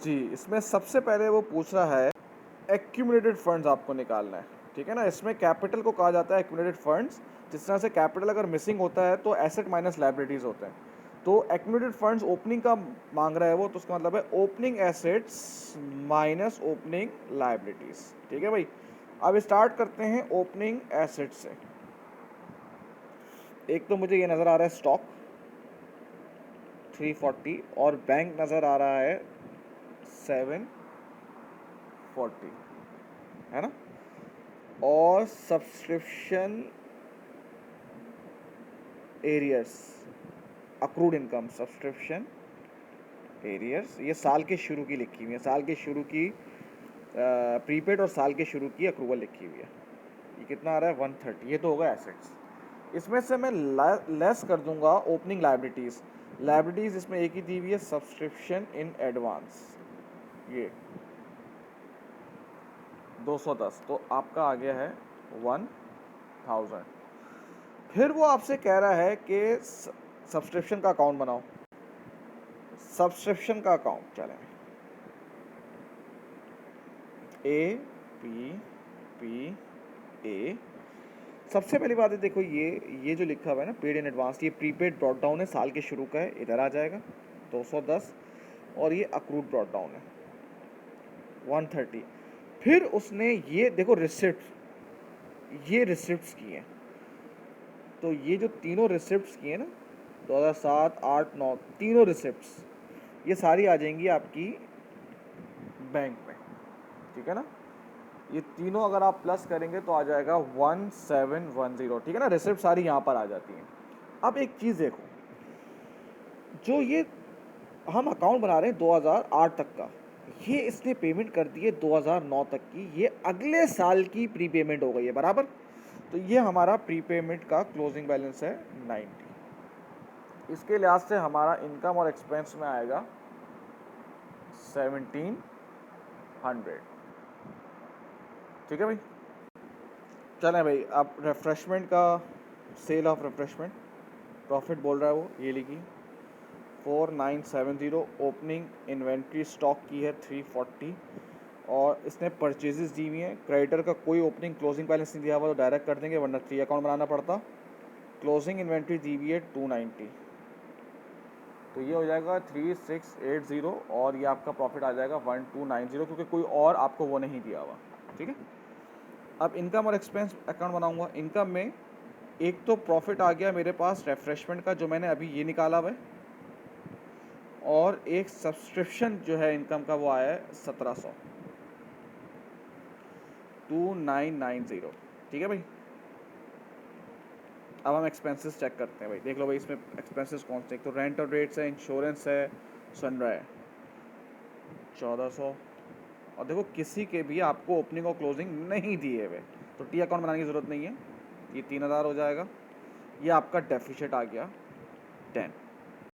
जी, इसमें सबसे पहले वो पूछ रहा है एक्यूमुलेटेड फंड्स आपको निकालना है, ठीक है ना? इसमें कैपिटल को कहा जाता है एक्यूमुलेटेड फंड्स। जिस तरह से कैपिटल अगर मिसिंग होता है तो एसेट माइनस लायबिलिटीज़ होते हैं। तो एक्यूमुलेटेड फंड्स ओपनिंग का माँग रहा है वो, तो उसका मतलब है opening assets minus opening liabilities, ठीक है भाई? अब स्टार्ट करते हैं ओपनिंग एसेट से। एक तो मुझे ये नज़र आ रहा है स्टॉक 340 और बैंक नज़र आ रहा है 740, है ना? और subscription arrears, accrued income, subscription arrears, ये साल के शुरू की लिखी हुई है, साल के शुरू की प्रीपेड और साल के शुरू की अक्रूवल लिखी हुई है। ये कितना आ रहा है 130, ये तो होगा एसेट्स। इसमें से मैं लेस कर दूंगा ओपनिंग लायबिलिटीज़। लायबिलिटीज़ इसमें एक ही दी हुई है, सब्सक्रिप्शन इन एडवांस, ये 210, तो आपका आ गया है 1000। फिर वो आपसे कह रहा है कि सब्सक्रिप्शन का अकाउंट बनाओ। सब्सक्रिप्शन का अकाउंट चलें, ए पी पी ए। सबसे पहली बात है, देखो ये जो लिखा हुआ है ना पेड इन एडवांस, ये प्रीपेड ब्रॉड डाउन है, साल के शुरू का है, इधर आ जाएगा 210। और ये अक्रूड ब्रॉड डाउन है 130। फिर उसने ये देखो रिसिप्ट, ये रिसिप्ट्स की हैं, तो ये जो तीनों रिसिप्ट्स की हैं ना 2007, 8, 9, तीनों रिसिप्ट्स ये सारी आ जाएंगी आपकी बैंक में, ठीक है ना? ये तीनों अगर आप प्लस करेंगे तो आ जाएगा 1710, ठीक है ना? रिसिप्ट सारी यहाँ पर आ जाती हैं। अब एक चीज़ देखो, जो ये हम अकाउंट बना रहे हैं 2008 तक का, ये इसने पेमेंट कर दी है 2009 तक की, ये अगले साल की प्री पेमेंट हो गई है, बराबर? तो ये हमारा प्री पेमेंट का क्लोजिंग बैलेंस है 90। इसके लिहाज से हमारा इनकम और एक्सपेंस में आएगा 1700, ठीक है भाई? चलें भाई, अब रिफ्रेशमेंट का, सेल ऑफ रिफ्रेशमेंट प्रॉफिट बोल रहा है वो, ये लिखिए 4970। ओपनिंग इन्वेंट्री स्टॉक की है 340 और इसने परचेजेस दी हुई हैं। क्रेडिटर का कोई ओपनिंग क्लोजिंग बैलेंस नहीं दिया हुआ तो डायरेक्ट कर देंगे, वरना 3 अकाउंट बनाना पड़ता। क्लोजिंग इन्वेंट्री दी हुई है 290, तो ये हो जाएगा 3680 और ये आपका प्रॉफिट आ जाएगा 1290, क्योंकि कोई और आपको वो नहीं दिया हुआ, ठीक है? अब इनकम और एक्सपेंस अकाउंट बनाऊंगा। इनकम में एक तो प्रॉफिट आ गया मेरे पास रिफ्रेशमेंट का, जो मैंने अभी ये निकाला हुआ है, और एक सब्सक्रिप्शन जो है इनकम का वो आया है 1700, 2990, ठीक है भाई? अब हम एक्सपेंसेस चेक करते हैं भाई, देख लो भाई इसमें एक्सपेंसेस कौन से, एक तो रेंट और रेट्स है, इंश्योरेंस है, सनरा है 1400। और देखो किसी के भी आपको ओपनिंग और क्लोजिंग नहीं दिए हुए, तो टी अकाउंट बनाने की ज़रूरत नहीं है, ये 3000 हो जाएगा। ये आपका डेफिसिट आ गया 10।